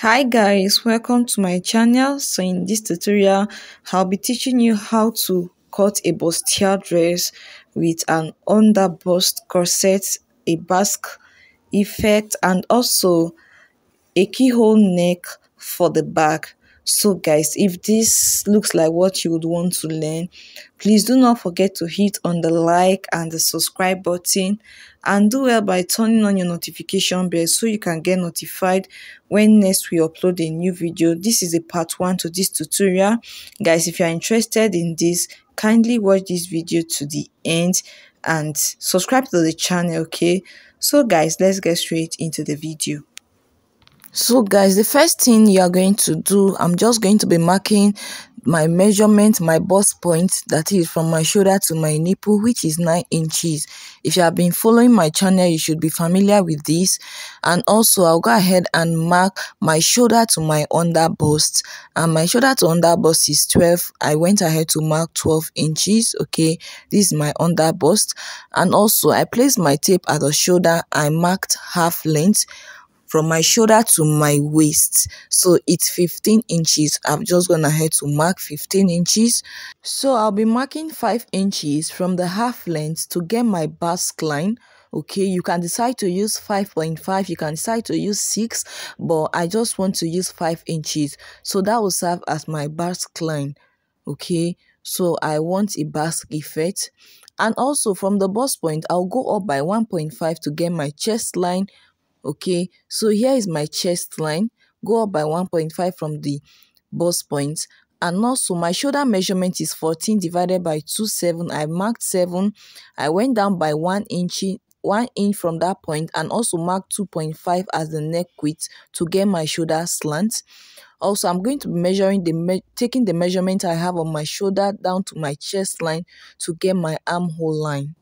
Hi guys, welcome to my channel. So in this tutorial I'll be teaching you how to cut a bustier dress with an underbust corset, a basque effect, and also a keyhole neck for the back. So guys, if this looks like what you would want to learn, please do not forget to hit on the like and the subscribe button, and do well by turning on your notification bell so you can get notified when next we upload a new video. This is a part 1 to this tutorial. Guys, if you are interested in this, kindly watch this video to the end and subscribe to the channel. Okay, so guys, let's get straight into the video. So guys, the first thing you are going to do, I'm just going to be marking my measurement, my bust point, that is from my shoulder to my nipple, which is 9 inches. If you have been following my channel, you should be familiar with this. And also I'll go ahead and mark my shoulder to my under bust, and my shoulder to under bust is 12. I went ahead to mark 12 inches. Okay, this is my under bust. And also I placed my tape at the shoulder. I marked half length from my shoulder to my waist, so it's 15 inches. I've just gone ahead to mark 15 inches. So I'll be marking 5 inches from the half length to get my basque line. Okay, you can decide to use 5.5, you can decide to use 6, but I just want to use 5 inches, so that will serve as my basque line. Okay, so I want a basque effect. And also from the bust point, I'll go up by 1.5 to get my chest line. Okay, so here is my chest line. Go up by 1.5 from the bust point. And also my shoulder measurement is 14 divided by 27. I marked 7. I went down by 1 inch from that point, and also marked 2.5 as the neck width to get my shoulder slant. Also, I'm going to be measuring taking the measurement I have on my shoulder down to my chest line to get my armhole line.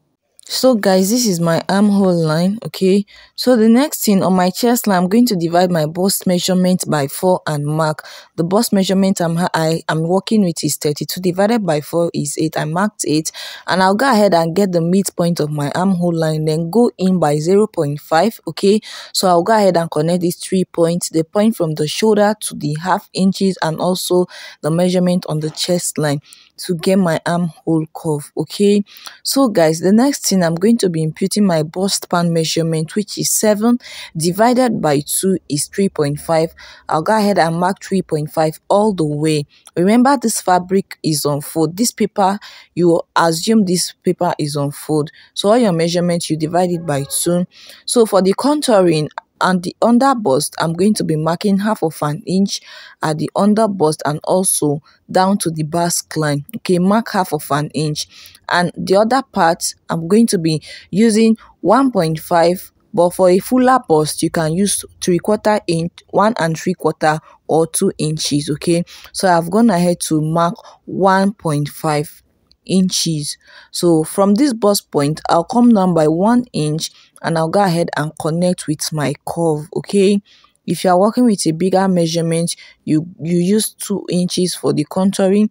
So guys, this is my armhole line. Okay, so the next thing on my chest line, I'm going to divide my bust measurement by 4 and mark. The bust measurement I'm working with is 32 divided by 4 is 8. I marked 8, and I'll go ahead and get the midpoint of my armhole line, then go in by 0.5. Okay, so I'll go ahead and connect these 3 points, the point from the shoulder to the half inches, and also the measurement on the chest line to get my armhole curve. Okay, so guys, the next thing, I'm going to be imputing my bust pan measurement, which is 7 divided by 2 is 3.5. I'll go ahead and mark 3.5 all the way. Remember, this fabric is on fold. This paper, you assume this paper is on fold, so all your measurements, you divide it by 2. So for the contouring and the under bust, I'm going to be marking half of an inch at the under bust and also down to the basque line. Okay, mark half of an inch, and the other part I'm going to be using 1.5, but for a fuller bust you can use 3/4 inch, 1 3/4, or 2 inches. Okay, so I've gone ahead to mark 1.5 inches. So from this bust point, I'll come down by 1 inch, and I'll go ahead and connect with my curve. Okay, if you are working with a bigger measurement, you use 2 inches for the contouring,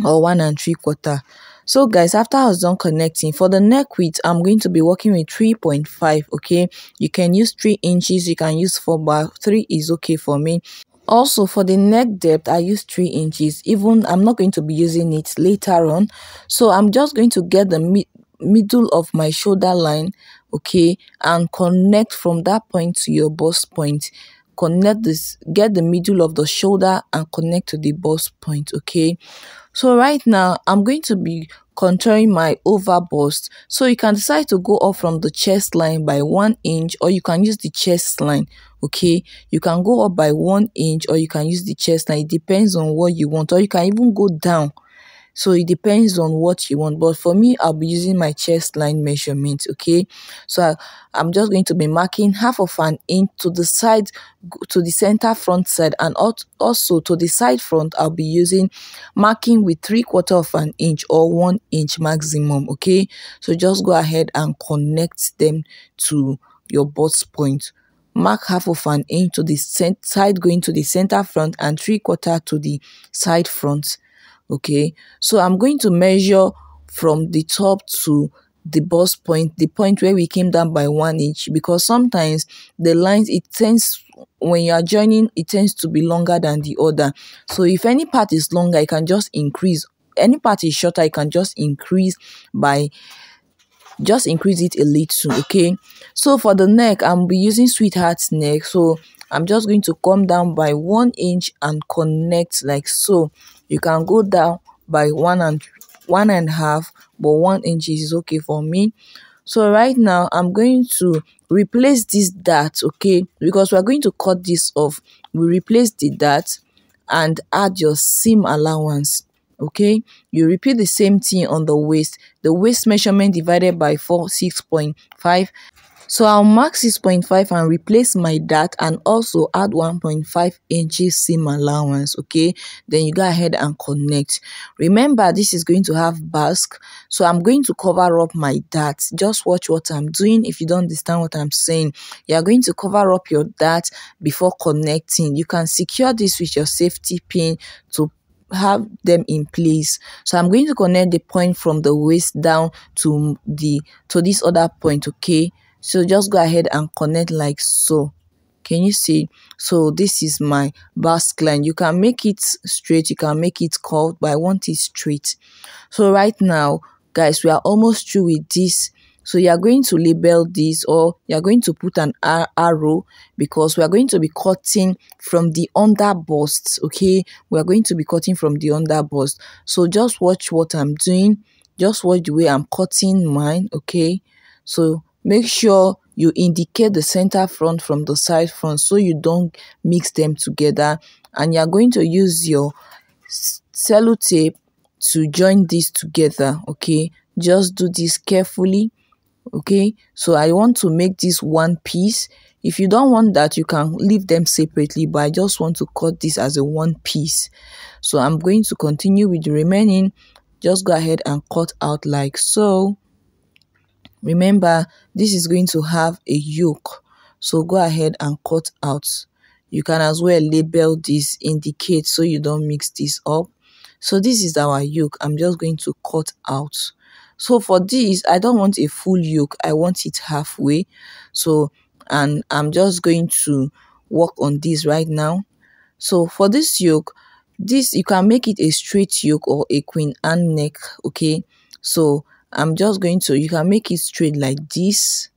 or 1 3/4. So guys, after I was done connecting, for the neck width, I'm going to be working with 3.5. Okay, you can use 3 inches, you can use 4, but 3 is okay for me. Also, for the neck depth, I use 3 inches. Even I'm not going to be using it later on, so I'm just going to get the middle of my shoulder line, okay, and connect from that point to your bust point. Connect this, get the middle of the shoulder and connect to the bust point. Okay, so right now I'm going to be contouring my over bust, so you can decide to go up from the chest line by 1 inch, or you can use the chest line. Okay, you can go up by 1 inch, or you can use the chest line. It depends on what you want, or you can even go down. So it depends on what you want, but for me, I'll be using my chest line measurement. Okay, so I'm just going to be marking half of an inch to the side, to the center front side, and also to the side front. I'll be using marking with 3/4 of an inch or 1 inch maximum. Okay, so just go ahead and connect them to your bust point. Mark half of an inch to the side going to the center front, and 3/4 to the side front. Okay, so I'm going to measure from the top to the bust point, the point where we came down by 1 inch, because sometimes the lines, it tends when you are joining, it tends to be longer than the other. So if any part is longer, you can just increase. Any part is shorter, you can just increase it a little. Okay, so for the neck, I'm be using sweetheart's neck. So I'm just going to come down by 1 inch and connect like so. You can go down by 1.5, but 1 inch is okay for me. So right now I'm going to replace this dart, okay, because we're going to cut this off. We replace the dart and add your seam allowance. Okay, you repeat the same thing on the waist measurement divided by 6.5. So I'll mark 6.5 and replace my dart and also add 1.5 inches seam allowance. Okay, then you go ahead and connect. Remember, this is going to have basque, so I'm going to cover up my dart. Just watch what I'm doing. If you don't understand what I'm saying, you are going to cover up your dart before connecting. You can secure this with your safety pin to have them in place. So I'm going to connect the point from the waist down to this other point. Okay, so just go ahead and connect like so. Can you see? So this is my basque line. You can make it straight, you can make it curved, but I want it straight. So right now, guys, we are almost through with this. So you are going to label this, or you are going to put an arrow, because we are going to be cutting from the underbust. Okay, we are going to be cutting from the underbust. So just watch what I'm doing. Just watch the way I'm cutting mine. Okay, so make sure you indicate the center front from the side front so you don't mix them together. And you are going to use your sellotape to join this together. Okay, just do this carefully. Okay, so I want to make this one piece. If you don't want that, you can leave them separately, but I just want to cut this as a one piece. So I'm going to continue with the remaining. Just go ahead and cut out like so. Remember, this is going to have a yoke, so go ahead and cut out. You can as well label this, indicate, so you don't mix this up. So this is our yoke. I'm just going to cut out. So for this, I don't want a full yoke, I want it halfway. So, and I'm just going to work on this right now. So for this yoke, this you can make it a straight yoke or a queen Anne neck. Okay, so I'm just going to, you can make it straight like this.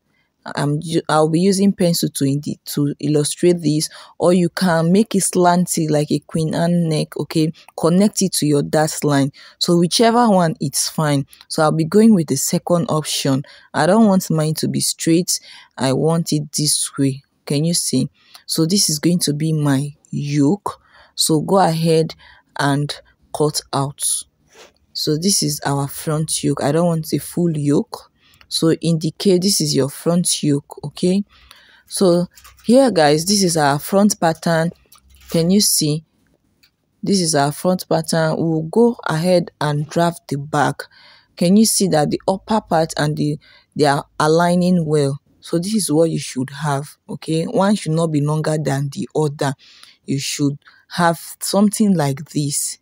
I'll be using pencil to illustrate this, or you can make it slanty like a queen Anne neck. Okay, connect it to your dart line. So whichever one, it's fine. So I'll be going with the second option. I don't want mine to be straight, I want it this way. Can you see? So this is going to be my yoke. So go ahead and cut out. So this is our front yoke. I don't want a full yoke, so indicate this is your front yoke. Okay, so here guys, this is our front pattern. Can you see? This is our front pattern. We'll go ahead and draft the back. Can you see that the upper part and they are aligning well? So this is what you should have. Okay, one should not be longer than the other. You should have something like this.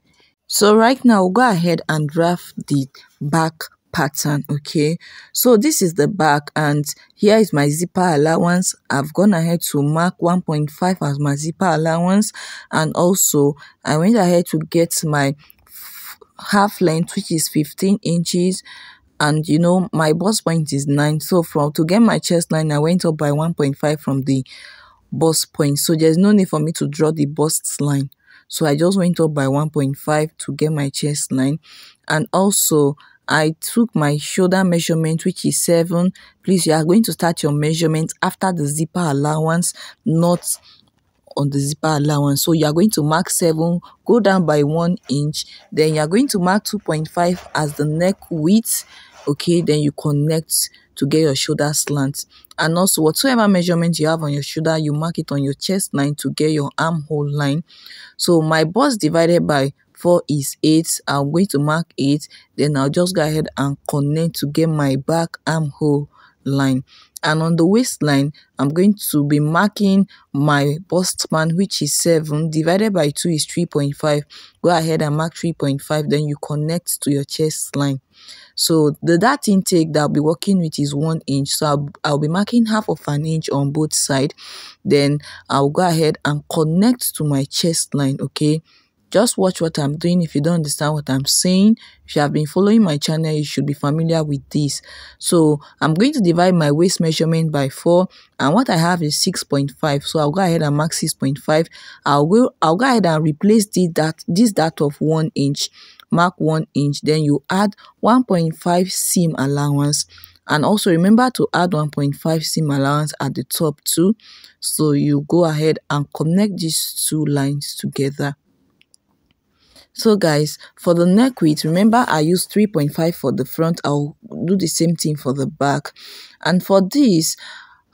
So right now, we'll go ahead and draft the back pattern. Okay, so this is the back, and here is my zipper allowance. I've gone ahead to mark 1.5 as my zipper allowance, and also I went ahead to get my half length, which is 15 inches. And you know, my bust point is 9, so to get my chest line, I went up by 1.5 from the bust point. So there's no need for me to draw the bust line. So I just went up by 1.5 to get my chest line. And also I took my shoulder measurement, which is 7. Please, you are going to start your measurement after the zipper allowance, not on the zipper allowance. So you are going to mark 7, go down by 1 inch, then you are going to mark 2.5 as the neck width. Okay, then you connect to get your shoulder slant. And also whatsoever measurement you have on your shoulder, you mark it on your chest line to get your armhole line. So my bust divided by 4 is 8. I'm going to mark 8. Then I'll just go ahead and connect to get my back armhole line. And on the waistline, I'm going to be marking my bust span, which is 7 divided by 2 is 3.5. Go ahead and mark 3.5, then you connect to your chest line. So the dart intake that I'll be working with is 1 inch. So I'll be marking half of an inch on both sides. Then I'll go ahead and connect to my chest line, okay? Just watch what I'm doing. If you don't understand what I'm saying, if you have been following my channel, you should be familiar with this. So I'm going to divide my waist measurement by 4, and what I have is 6.5. So I'll go ahead and mark 6.5. I'll go ahead and replace this dart of 1 inch. Mark 1 inch. Then you add 1.5 seam allowance. And also remember to add 1.5 seam allowance at the top too. So you go ahead and connect these two lines together. So guys, for the neck width, remember I used 3.5 for the front. I'll do the same thing for the back. And for this,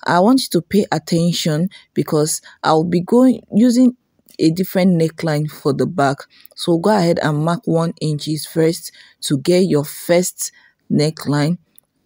I want you to pay attention because I'll be using a different neckline for the back. So go ahead and mark 1 inch first to get your first neckline.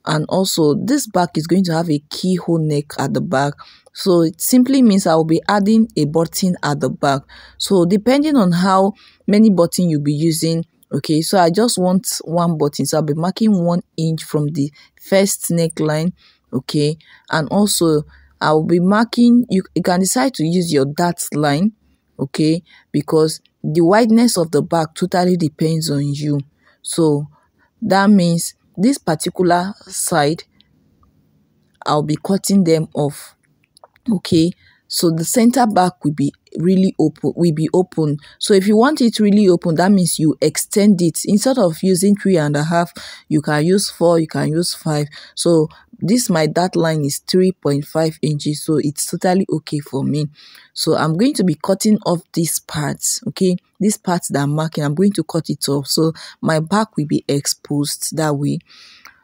And also this back is going to have a keyhole neck at the back, so it simply means I will be adding a button at the back. So depending on how many button you'll be using, okay, so I just want 1 button, so I'll be marking 1 inch from the first neckline, okay. And also I'll be marking, you can decide to use your dart line, okay, because the wideness of the back totally depends on you. So that means this particular side, I'll be cutting them off, okay. So the center back will be really open, so if you want it really open, that means you extend it. Instead of using 3.5, you can use 4, you can use 5. So my dart line is 3.5 inches, so it's totally okay for me. So I'm going to be cutting off these parts, okay, these parts that I'm marking, I'm going to cut it off so my back will be exposed that way.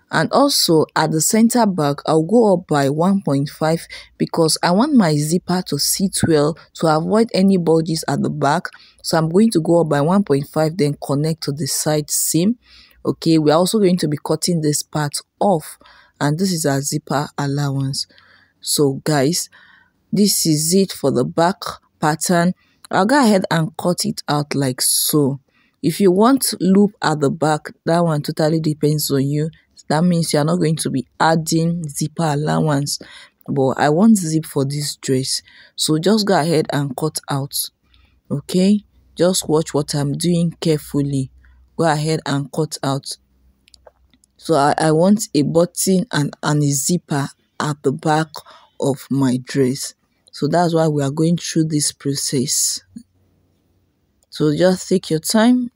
And also at the center back, I'll go up by 1.5 because I want my zipper to sit well to avoid any bulges at the back. So I'm going to go up by 1.5, then connect to the side seam. Okay, we're also going to be cutting this part off, and this is our zipper allowance. So guys, this is it for the back pattern. I'll go ahead and cut it out like so. If you want loop at the back, that one totally depends on you. That means you are not going to be adding zipper allowance, but I want zip for this dress, so just go ahead and cut out, okay. Just watch what I'm doing carefully. Go ahead and cut out. So I want a button and a zipper at the back of my dress, so that's why we are going through this process. So just take your time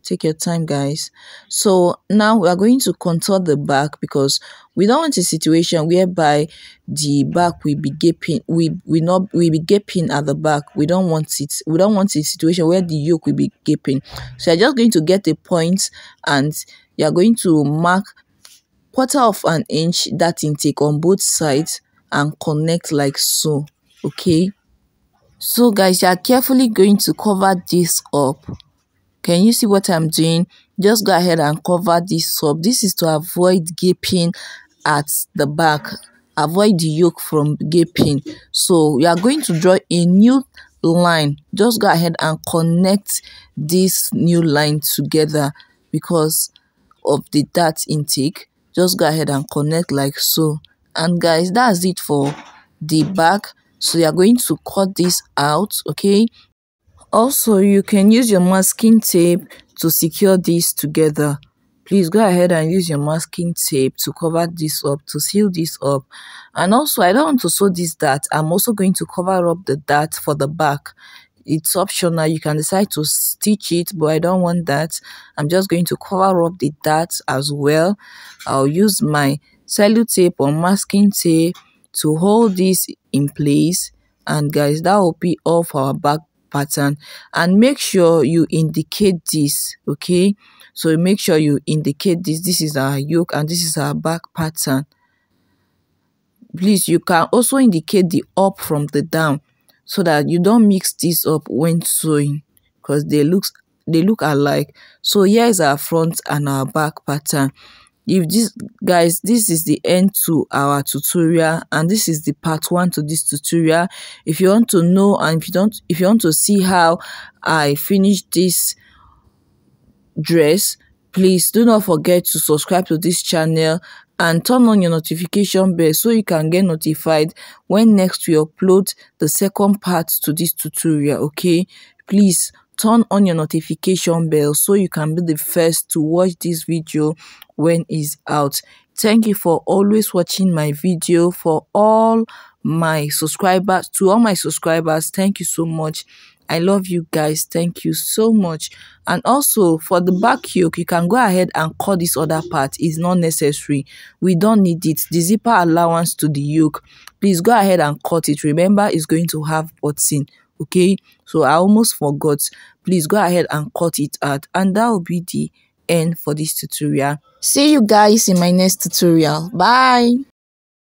guys. So now we are going to contour the back because we don't want a situation whereby the back will be gaping, we be gaping at the back. We don't want it. We don't want a situation where the yoke will be gaping. So you're just going to get a point and you're going to mark 1/4 inch dart intake on both sides and connect like so, okay. So guys, you are carefully going to cover this up. Can you see what I'm doing? Just go ahead and cover this up. This is to avoid gaping at the back, avoid the yoke from gaping. So we are going to draw a new line. Just go ahead and connect this new line together because of the dart intake. Just go ahead and connect like so. And guys, that's it for the back. So you are going to cut this out, okay. Also, you can use your masking tape to secure this together. Please go ahead and use your masking tape to cover this up, to seal this up. And also, I don't want to sew this dart. I'm also going to cover up the dart for the back. It's optional. You can decide to stitch it, but I don't want that. I'm just going to cover up the dart as well. I'll use my cello tape or masking tape to hold this in place. And guys, that will be all for our back pattern. And make sure you indicate this, okay. So make sure you indicate this is our yoke and this is our back pattern. Please, you can also indicate the up from the down so that you don't mix this up when sewing because they look alike. So here is our front and our back pattern. if this, guys, this is the end to our tutorial, and this is the part 1 to this tutorial. If you want to know, and if you want to see how I finished this dress, please do not forget to subscribe to this channel and turn on your notification bell so you can get notified when next we upload the second part to this tutorial. Okay, please turn on your notification bell so you can be the first to watch this video when it's out. Thank you for always watching my video. For all my subscribers, to all my subscribers, thank you so much. I love you guys. Thank you so much. And also for the back yoke, you can go ahead and cut this other part. It's not necessary. We don't need it. The zipper allowance to the yoke, please go ahead and cut it. Remember, it's going to have button. Okay, so I almost forgot. Please go ahead and cut it out, and that will be the end for this tutorial. See you guys in my next tutorial. Bye.